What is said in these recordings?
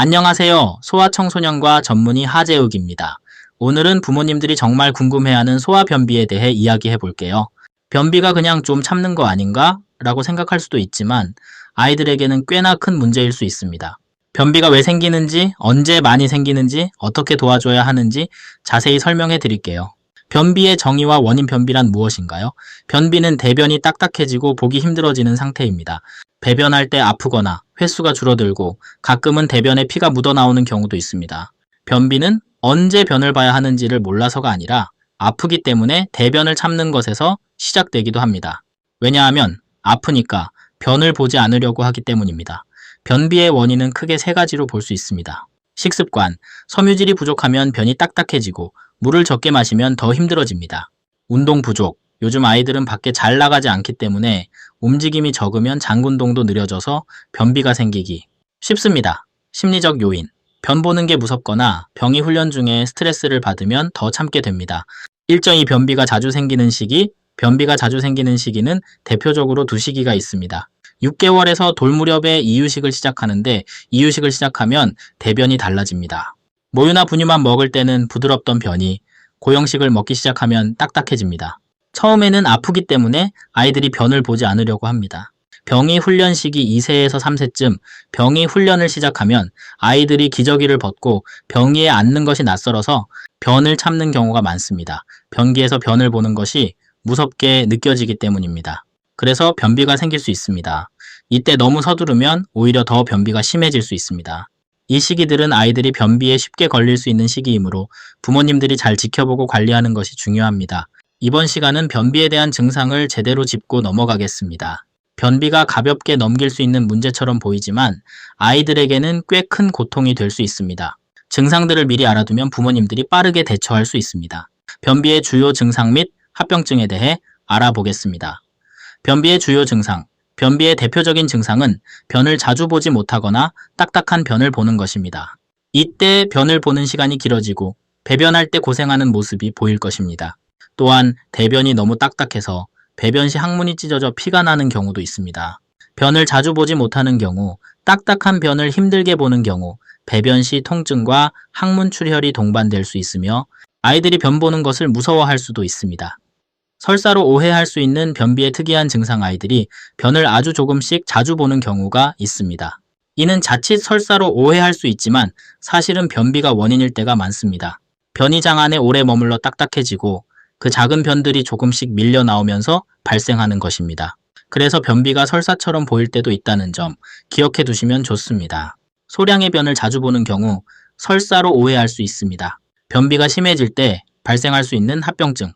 안녕하세요. 소아청소년과 전문의 하재욱입니다. 오늘은 부모님들이 정말 궁금해하는 소아변비에 대해 이야기해 볼게요. 변비가 그냥 좀 참는 거 아닌가? 라고 생각할 수도 있지만 아이들에게는 꽤나 큰 문제일 수 있습니다. 변비가 왜 생기는지, 언제 많이 생기는지, 어떻게 도와줘야 하는지 자세히 설명해 드릴게요. 변비의 정의와 원인 변비란 무엇인가요? 변비는 대변이 딱딱해지고 보기 힘들어지는 상태입니다. 배변할 때 아프거나 횟수가 줄어들고 가끔은 대변에 피가 묻어나오는 경우도 있습니다. 변비는 언제 변을 봐야 하는지를 몰라서가 아니라 아프기 때문에 대변을 참는 것에서 시작되기도 합니다. 왜냐하면 아프니까 변을 보지 않으려고 하기 때문입니다. 변비의 원인은 크게 세 가지로 볼 수 있습니다. 식습관, 섬유질이 부족하면 변이 딱딱해지고 물을 적게 마시면 더 힘들어집니다. 운동 부족, 요즘 아이들은 밖에 잘 나가지 않기 때문에 움직임이 적으면 장운동도 느려져서 변비가 생기기 쉽습니다. 심리적 요인, 변 보는 게 무섭거나 병의 훈련 중에 스트레스를 받으면 더 참게 됩니다. 일정이 변비가 자주 생기는 시기, 변비가 자주 생기는 시기는 대표적으로 두 시기가 있습니다. 6개월에서 돌 무렵에 이유식을 시작하는데 이유식을 시작하면 대변이 달라집니다. 모유나 분유만 먹을 때는 부드럽던 변이 고형식을 먹기 시작하면 딱딱해집니다. 처음에는 아프기 때문에 아이들이 변을 보지 않으려고 합니다. 병이 훈련 시기 2세에서 3세쯤 병이 훈련을 시작하면 아이들이 기저귀를 벗고 병이에 앉는 것이 낯설어서 변을 참는 경우가 많습니다. 변기에서 변을 보는 것이 무섭게 느껴지기 때문입니다. 그래서 변비가 생길 수 있습니다. 이때 너무 서두르면 오히려 더 변비가 심해질 수 있습니다. 이 시기들은 아이들이 변비에 쉽게 걸릴 수 있는 시기이므로 부모님들이 잘 지켜보고 관리하는 것이 중요합니다. 이번 시간은 변비에 대한 증상을 제대로 짚고 넘어가겠습니다. 변비가 가볍게 넘길 수 있는 문제처럼 보이지만 아이들에게는 꽤 큰 고통이 될 수 있습니다. 증상들을 미리 알아두면 부모님들이 빠르게 대처할 수 있습니다. 변비의 주요 증상 및 합병증에 대해 알아보겠습니다. 변비의 주요 증상. 변비의 대표적인 증상은 변을 자주 보지 못하거나 딱딱한 변을 보는 것입니다. 이때 변을 보는 시간이 길어지고 배변할 때 고생하는 모습이 보일 것입니다. 또한 대변이 너무 딱딱해서 배변 시 항문이 찢어져 피가 나는 경우도 있습니다. 변을 자주 보지 못하는 경우, 딱딱한 변을 힘들게 보는 경우, 배변 시 통증과 항문 출혈이 동반될 수 있으며 아이들이 변 보는 것을 무서워할 수도 있습니다. 설사로 오해할 수 있는 변비의 특이한 증상 아이들이 변을 아주 조금씩 자주 보는 경우가 있습니다. 이는 자칫 설사로 오해할 수 있지만 사실은 변비가 원인일 때가 많습니다. 변이장 안에 오래 머물러 딱딱해지고 그 작은 변들이 조금씩 밀려 나오면서 발생하는 것입니다. 그래서 변비가 설사처럼 보일 때도 있다는 점 기억해 두시면 좋습니다. 소량의 변을 자주 보는 경우 설사로 오해할 수 있습니다. 변비가 심해질 때 발생할 수 있는 합병증.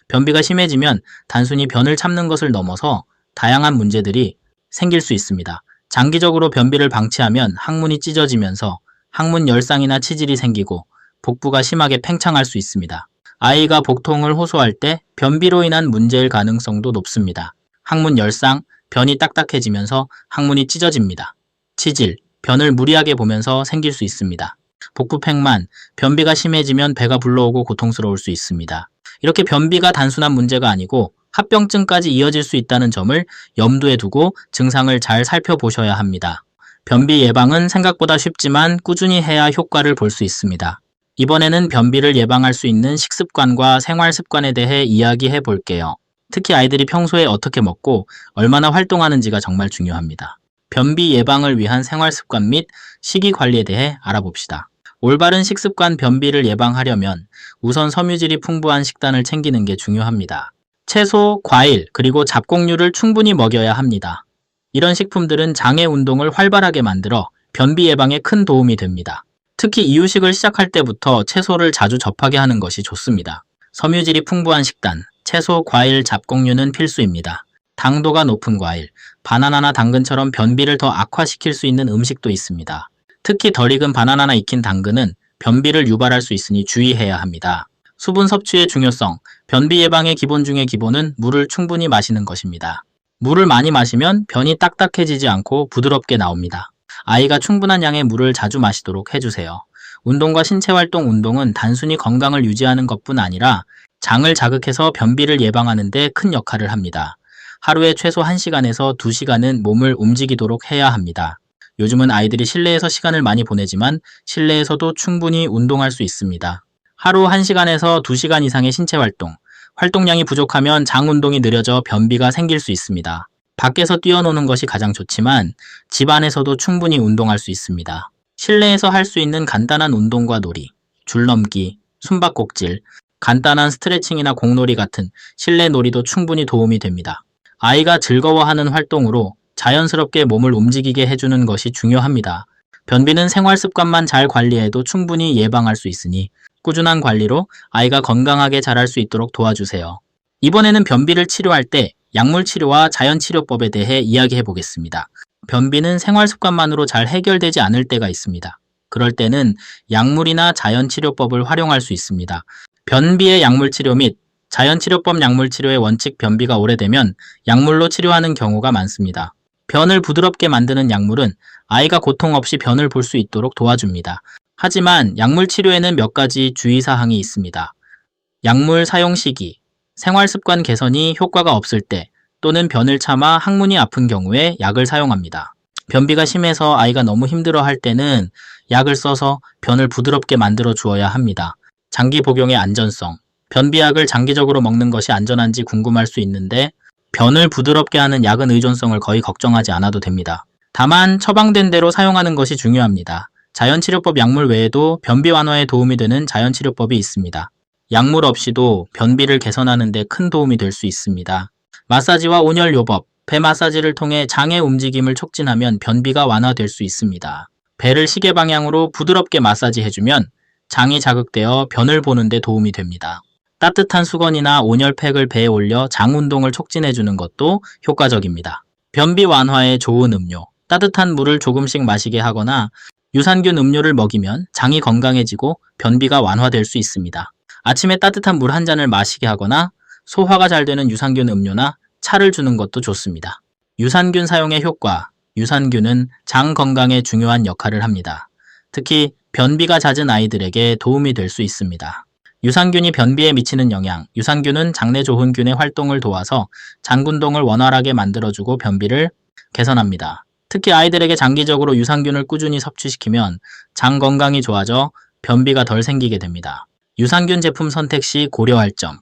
변비가 심해지면 단순히 변을 참는 것을 넘어서 다양한 문제들이 생길 수 있습니다. 장기적으로 변비를 방치하면 항문이 찢어지면서 항문 열상이나 치질이 생기고 복부가 심하게 팽창할 수 있습니다. 아이가 복통을 호소할 때 변비로 인한 문제일 가능성도 높습니다. 항문 열상, 변이 딱딱해지면서 항문이 찢어집니다. 치질, 변을 무리하게 보면서 생길 수 있습니다. 복부 팽만, 변비가 심해지면 배가 불러오고 고통스러울 수 있습니다. 이렇게 변비가 단순한 문제가 아니고 합병증까지 이어질 수 있다는 점을 염두에 두고 증상을 잘 살펴보셔야 합니다. 변비 예방은 생각보다 쉽지만 꾸준히 해야 효과를 볼 수 있습니다. 이번에는 변비를 예방할 수 있는 식습관과 생활 습관에 대해 이야기해 볼게요. 특히 아이들이 평소에 어떻게 먹고 얼마나 활동하는지가 정말 중요합니다. 변비 예방을 위한 생활 습관 및 식이 관리에 대해 알아봅시다. 올바른 식습관 변비를 예방하려면 우선 섬유질이 풍부한 식단을 챙기는 게 중요합니다. 채소, 과일, 그리고 잡곡류를 충분히 먹여야 합니다. 이런 식품들은 장의 운동을 활발하게 만들어 변비 예방에 큰 도움이 됩니다. 특히 이유식을 시작할 때부터 채소를 자주 접하게 하는 것이 좋습니다. 섬유질이 풍부한 식단, 채소, 과일, 잡곡류는 필수입니다. 당도가 높은 과일, 바나나나 당근처럼 변비를 더 악화시킬 수 있는 음식도 있습니다. 특히 덜 익은 바나나나 익힌 당근은 변비를 유발할 수 있으니 주의해야 합니다. 수분 섭취의 중요성, 변비 예방의 기본 중의 기본은 물을 충분히 마시는 것입니다. 물을 많이 마시면 변이 딱딱해지지 않고 부드럽게 나옵니다. 아이가 충분한 양의 물을 자주 마시도록 해주세요. 운동과 신체활동 운동은 단순히 건강을 유지하는 것뿐 아니라 장을 자극해서 변비를 예방하는 데 큰 역할을 합니다. 하루에 최소 1시간에서 2시간은 몸을 움직이도록 해야 합니다. 요즘은 아이들이 실내에서 시간을 많이 보내지만 실내에서도 충분히 운동할 수 있습니다. 하루 1시간에서 2시간 이상의 신체 활동, 활동량이 부족하면 장 운동이 느려져 변비가 생길 수 있습니다. 밖에서 뛰어노는 것이 가장 좋지만 집 안에서도 충분히 운동할 수 있습니다. 실내에서 할 수 있는 간단한 운동과 놀이, 줄넘기, 숨바꼭질, 간단한 스트레칭이나 공놀이 같은 실내 놀이도 충분히 도움이 됩니다. 아이가 즐거워하는 활동으로 자연스럽게 몸을 움직이게 해주는 것이 중요합니다. 변비는 생활 습관만 잘 관리해도 충분히 예방할 수 있으니 꾸준한 관리로 아이가 건강하게 자랄 수 있도록 도와주세요. 이번에는 변비를 치료할 때 약물 치료와 자연 치료법에 대해 이야기해 보겠습니다. 변비는 생활 습관만으로 잘 해결되지 않을 때가 있습니다. 그럴 때는 약물이나 자연 치료법을 활용할 수 있습니다. 변비의 약물 치료 및 자연 치료법 약물 치료의 원칙 변비가 오래되면 약물로 치료하는 경우가 많습니다. 변을 부드럽게 만드는 약물은 아이가 고통 없이 변을 볼 수 있도록 도와줍니다. 하지만 약물 치료에는 몇 가지 주의사항이 있습니다. 약물 사용 시기, 생활 습관 개선이 효과가 없을 때 또는 변을 참아 항문이 아픈 경우에 약을 사용합니다. 변비가 심해서 아이가 너무 힘들어할 때는 약을 써서 변을 부드럽게 만들어 주어야 합니다. 장기 복용의 안전성, 변비약을 장기적으로 먹는 것이 안전한지 궁금할 수 있는데 변을 부드럽게 하는 약은 의존성을 거의 걱정하지 않아도 됩니다. 다만 처방된 대로 사용하는 것이 중요합니다. 자연치료법 약물 외에도 변비 완화에 도움이 되는 자연치료법이 있습니다. 약물 없이도 변비를 개선하는 데 큰 도움이 될 수 있습니다. 마사지와 온열요법, 배 마사지를 통해 장의 움직임을 촉진하면 변비가 완화될 수 있습니다. 배를 시계 방향으로 부드럽게 마사지해주면 장이 자극되어 변을 보는 데 도움이 됩니다. 따뜻한 수건이나 온열팩을 배에 올려 장 운동을 촉진해주는 것도 효과적입니다. 변비 완화에 좋은 음료, 따뜻한 물을 조금씩 마시게 하거나 유산균 음료를 먹이면 장이 건강해지고 변비가 완화될 수 있습니다. 아침에 따뜻한 물 한 잔을 마시게 하거나 소화가 잘 되는 유산균 음료나 차를 주는 것도 좋습니다. 유산균 사용의 효과, 유산균은 장 건강에 중요한 역할을 합니다. 특히 변비가 잦은 아이들에게 도움이 될 수 있습니다. 유산균이 변비에 미치는 영향, 유산균은 장내 조훈균의 활동을 도와서 장 운동을 원활하게 만들어주고 변비를 개선합니다. 특히 아이들에게 장기적으로 유산균을 꾸준히 섭취시키면 장 건강이 좋아져 변비가 덜 생기게 됩니다. 유산균 제품 선택 시 고려할 점.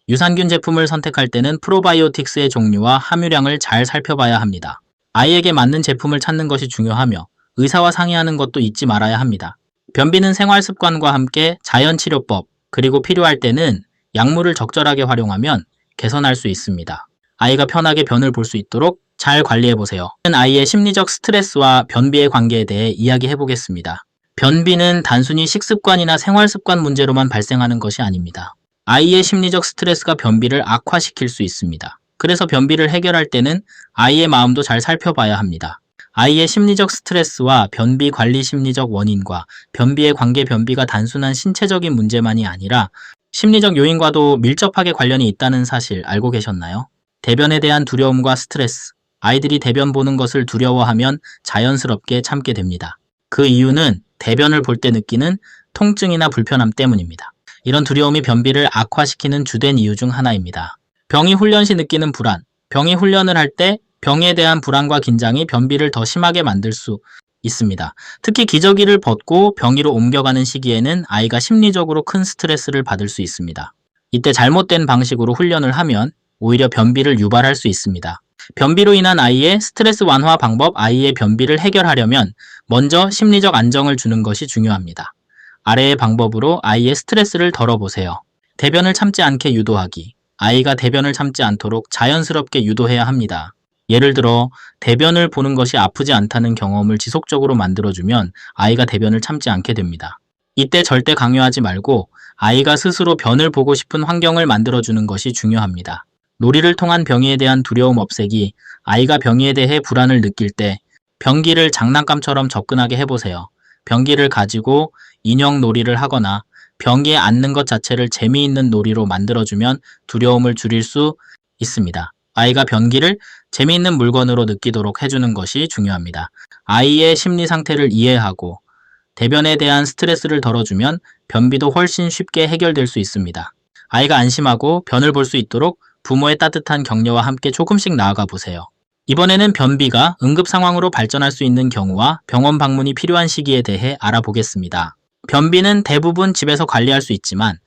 유산균 제품을 선택할 때는 프로바이오틱스의 종류와 함유량을 잘 살펴봐야 합니다. 아이에게 맞는 제품을 찾는 것이 중요하며 의사와 상의하는 것도 잊지 말아야 합니다. 변비는 생활 습관과 함께 자연치료법, 그리고 필요할 때는 약물을 적절하게 활용하면 개선할 수 있습니다. 아이가 편하게 변을 볼 수 있도록 잘 관리해보세요. 아이의 심리적 스트레스와 변비의 관계에 대해 이야기해 보겠습니다. 변비는 단순히 식습관이나 생활습관 문제로만 발생하는 것이 아닙니다. 아이의 심리적 스트레스가 변비를 악화시킬 수 있습니다. 그래서 변비를 해결할 때는 아이의 마음도 잘 살펴봐야 합니다. 아이의 심리적 스트레스와 변비 관리 심리적 원인과 변비의 관계 변비가 단순한 신체적인 문제만이 아니라 심리적 요인과도 밀접하게 관련이 있다는 사실 알고 계셨나요? 대변에 대한 두려움과 스트레스, 아이들이 대변 보는 것을 두려워하면 자연스럽게 참게 됩니다. 그 이유는 대변을 볼 때 느끼는 통증이나 불편함 때문입니다. 이런 두려움이 변비를 악화시키는 주된 이유 중 하나입니다. 병이 훈련 시 느끼는 불안, 병이 훈련을 할 때 병에 대한 불안과 긴장이 변비를 더 심하게 만들 수 있습니다. 특히 기저귀를 벗고 병이로 옮겨가는 시기에는 아이가 심리적으로 큰 스트레스를 받을 수 있습니다. 이때 잘못된 방식으로 훈련을 하면 오히려 변비를 유발할 수 있습니다. 변비로 인한 아이의 스트레스 완화 방법, 아이의 변비를 해결하려면 먼저 심리적 안정을 주는 것이 중요합니다. 아래의 방법으로 아이의 스트레스를 덜어보세요. 대변을 참지 않게 유도하기. 아이가 대변을 참지 않도록 자연스럽게 유도해야 합니다. 예를 들어 대변을 보는 것이 아프지 않다는 경험을 지속적으로 만들어주면 아이가 대변을 참지 않게 됩니다. 이때 절대 강요하지 말고 아이가 스스로 변을 보고 싶은 환경을 만들어주는 것이 중요합니다. 놀이를 통한 병이에 대한 두려움 없애기, 아이가 병이에 대해 불안을 느낄 때 변기를 장난감처럼 접근하게 해보세요. 변기를 가지고 인형 놀이를 하거나 변기에 앉는 것 자체를 재미있는 놀이로 만들어주면 두려움을 줄일 수 있습니다. 아이가 변기를 재미있는 물건으로 느끼도록 해주는 것이 중요합니다. 아이의 심리 상태를 이해하고 대변에 대한 스트레스를 덜어주면 변비도 훨씬 쉽게 해결될 수 있습니다. 아이가 안심하고 변을 볼 수 있도록 부모의 따뜻한 격려와 함께 조금씩 나아가 보세요. 이번에는 변비가 응급 상황으로 발전할 수 있는 경우와 병원 방문이 필요한 시기에 대해 알아보겠습니다. 변비는 대부분 집에서 관리할 수 있지만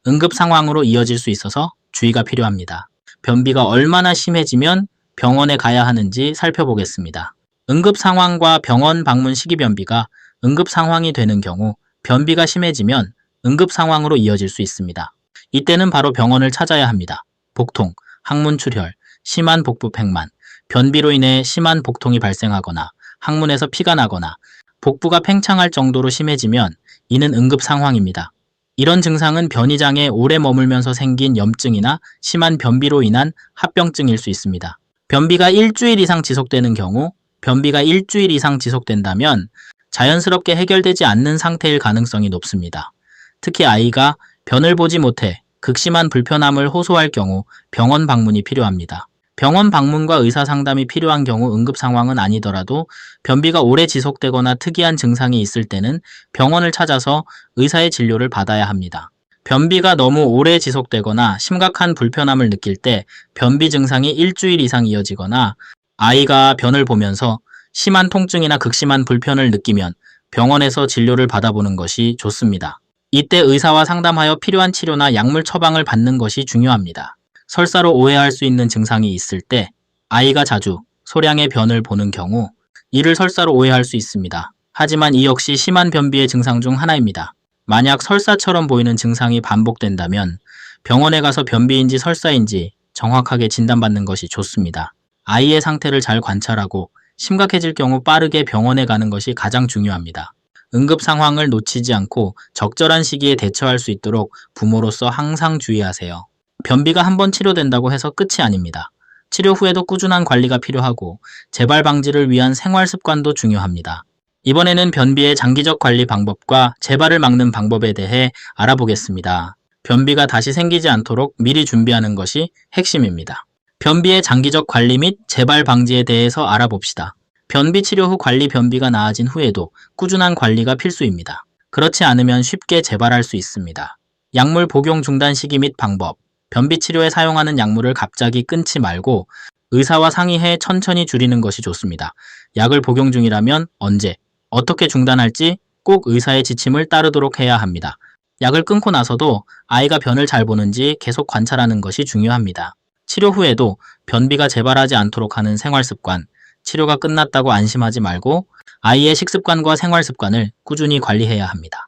응급 상황으로 이어질 수 있어서 주의가 필요합니다. 변비가 얼마나 심해지면 병원에 가야 하는지 살펴보겠습니다. 응급 상황과 병원 방문 시기 변비가 응급 상황이 되는 경우 변비가 심해지면 응급 상황으로 이어질 수 있습니다. 이때는 바로 병원을 찾아야 합니다. 복통, 항문 출혈, 심한 복부 팽만, 변비로 인해 심한 복통이 발생하거나 항문에서 피가 나거나 복부가 팽창할 정도로 심해지면 이는 응급 상황입니다. 이런 증상은 변이장에 오래 머물면서 생긴 염증이나 심한 변비로 인한 합병증일 수 있습니다. 변비가 일주일 이상 지속되는 경우, 변비가 일주일 이상 지속된다면 자연스럽게 해결되지 않는 상태일 가능성이 높습니다. 특히 아이가 변을 보지 못해 극심한 불편함을 호소할 경우 병원 방문이 필요합니다. 병원 방문과 의사 상담이 필요한 경우 응급 상황은 아니더라도 변비가 오래 지속되거나 특이한 증상이 있을 때는 병원을 찾아서 의사의 진료를 받아야 합니다. 변비가 너무 오래 지속되거나 심각한 불편함을 느낄 때 변비 증상이 일주일 이상 이어지거나 아이가 변을 보면서 심한 통증이나 극심한 불편을 느끼면 병원에서 진료를 받아보는 것이 좋습니다. 이때 의사와 상담하여 필요한 치료나 약물 처방을 받는 것이 중요합니다. 설사로 오해할 수 있는 증상이 있을 때 아이가 자주 소량의 변을 보는 경우 이를 설사로 오해할 수 있습니다. 하지만 이 역시 심한 변비의 증상 중 하나입니다. 만약 설사처럼 보이는 증상이 반복된다면 병원에 가서 변비인지 설사인지 정확하게 진단받는 것이 좋습니다. 아이의 상태를 잘 관찰하고 심각해질 경우 빠르게 병원에 가는 것이 가장 중요합니다. 응급 상황을 놓치지 않고 적절한 시기에 대처할 수 있도록 부모로서 항상 주의하세요. 변비가 한번 치료된다고 해서 끝이 아닙니다. 치료 후에도 꾸준한 관리가 필요하고 재발 방지를 위한 생활 습관도 중요합니다. 이번에는 변비의 장기적 관리 방법과 재발을 막는 방법에 대해 알아보겠습니다. 변비가 다시 생기지 않도록 미리 준비하는 것이 핵심입니다. 변비의 장기적 관리 및 재발 방지에 대해서 알아봅시다. 변비 치료 후 관리 변비가 나아진 후에도 꾸준한 관리가 필수입니다. 그렇지 않으면 쉽게 재발할 수 있습니다. 약물 복용 중단 시기 및 방법. 변비 치료에 사용하는 약물을 갑자기 끊지 말고 의사와 상의해 천천히 줄이는 것이 좋습니다. 약을 복용 중이라면 언제, 어떻게 중단할지 꼭 의사의 지침을 따르도록 해야 합니다. 약을 끊고 나서도 아이가 변을 잘 보는지 계속 관찰하는 것이 중요합니다. 치료 후에도 변비가 재발하지 않도록 하는 생활 습관, 치료가 끝났다고 안심하지 말고 아이의 식습관과 생활 습관을 꾸준히 관리해야 합니다.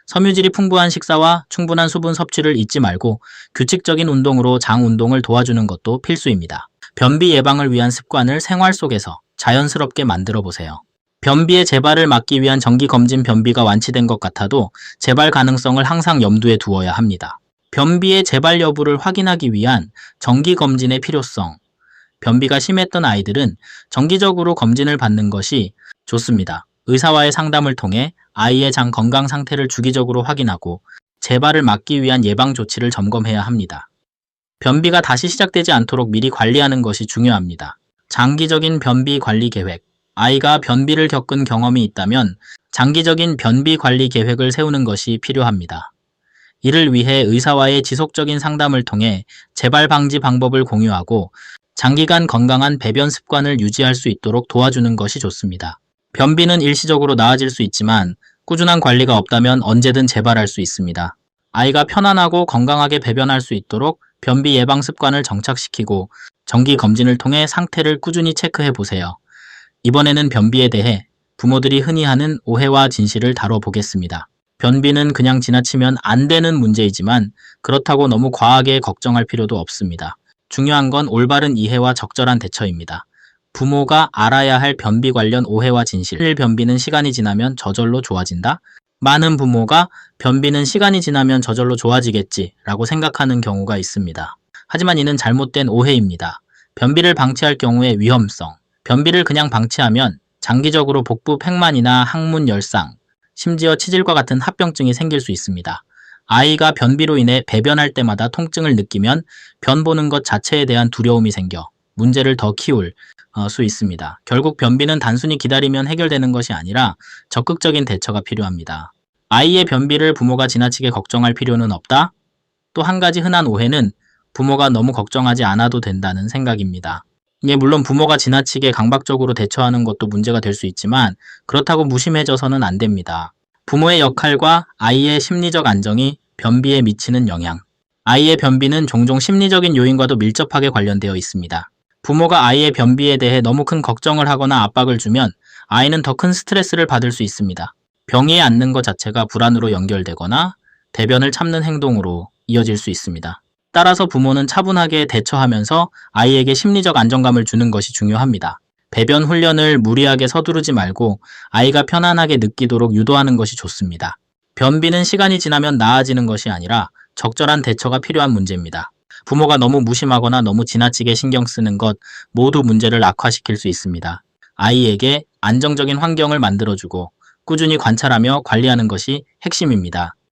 섬유질이 풍부한 식사와 충분한 수분 섭취를 잊지 말고 규칙적인 운동으로 장 운동을 도와주는 것도 필수입니다. 변비 예방을 위한 습관을 생활 속에서 자연스럽게 만들어 보세요. 변비의 재발을 막기 위한 정기검진 변비가 완치된 것 같아도 재발 가능성을 항상 염두에 두어야 합니다. 변비의 재발 여부를 확인하기 위한 정기검진의 필요성. 변비가 심했던 아이들은 정기적으로 검진을 받는 것이 좋습니다. 의사와의 상담을 통해 아이의 장 건강 상태를 주기적으로 확인하고 재발을 막기 위한 예방 조치를 점검해야 합니다. 변비가 다시 시작되지 않도록 미리 관리하는 것이 중요합니다. 장기적인 변비 관리 계획. 아이가 변비를 겪은 경험이 있다면 장기적인 변비 관리 계획을 세우는 것이 필요합니다. 이를 위해 의사와의 지속적인 상담을 통해 재발 방지 방법을 공유하고 장기간 건강한 배변 습관을 유지할 수 있도록 도와주는 것이 좋습니다. 변비는 일시적으로 나아질 수 있지만 꾸준한 관리가 없다면 언제든 재발할 수 있습니다. 아이가 편안하고 건강하게 배변할 수 있도록 변비 예방 습관을 정착시키고 정기 검진을 통해 상태를 꾸준히 체크해 보세요. 이번에는 변비에 대해 부모들이 흔히 하는 오해와 진실을 다뤄보겠습니다. 변비는 그냥 지나치면 안 되는 문제이지만 그렇다고 너무 과하게 걱정할 필요도 없습니다. 중요한 건 올바른 이해와 적절한 대처입니다. 부모가 알아야 할 변비 관련 오해와 진실. 변비는 시간이 지나면 저절로 좋아진다? 많은 부모가 변비는 시간이 지나면 저절로 좋아지겠지 라고 생각하는 경우가 있습니다. 하지만 이는 잘못된 오해입니다. 변비를 방치할 경우의 위험성. 변비를 그냥 방치하면 장기적으로 복부 팽만이나 항문 열상, 심지어 치질과 같은 합병증이 생길 수 있습니다. 아이가 변비로 인해 배변할 때마다 통증을 느끼면 변 보는 것 자체에 대한 두려움이 생겨 문제를 더 키울 수 있습니다. 결국 변비는 단순히 기다리면 해결되는 것이 아니라 적극적인 대처가 필요합니다. 아이의 변비를 부모가 지나치게 걱정할 필요는 없다? 또 한 가지 흔한 오해는 부모가 너무 걱정하지 않아도 된다는 생각입니다. 물론 부모가 지나치게 강박적으로 대처하는 것도 문제가 될 수 있지만 그렇다고 무심해져서는 안 됩니다. 부모의 역할과 아이의 심리적 안정이 변비에 미치는 영향. 아이의 변비는 종종 심리적인 요인과도 밀접하게 관련되어 있습니다. 부모가 아이의 변비에 대해 너무 큰 걱정을 하거나 압박을 주면 아이는 더 큰 스트레스를 받을 수 있습니다. 병이에 앉는 것 자체가 불안으로 연결되거나 대변을 참는 행동으로 이어질 수 있습니다. 따라서 부모는 차분하게 대처하면서 아이에게 심리적 안정감을 주는 것이 중요합니다. 배변 훈련을 무리하게 서두르지 말고 아이가 편안하게 느끼도록 유도하는 것이 좋습니다. 변비는 시간이 지나면 나아지는 것이 아니라 적절한 대처가 필요한 문제입니다. 부모가 너무 무심하거나 너무 지나치게 신경 쓰는 것 모두 문제를 악화시킬 수 있습니다. 아이에게 안정적인 환경을 만들어주고 꾸준히 관찰하며 관리하는 것이 핵심입니다.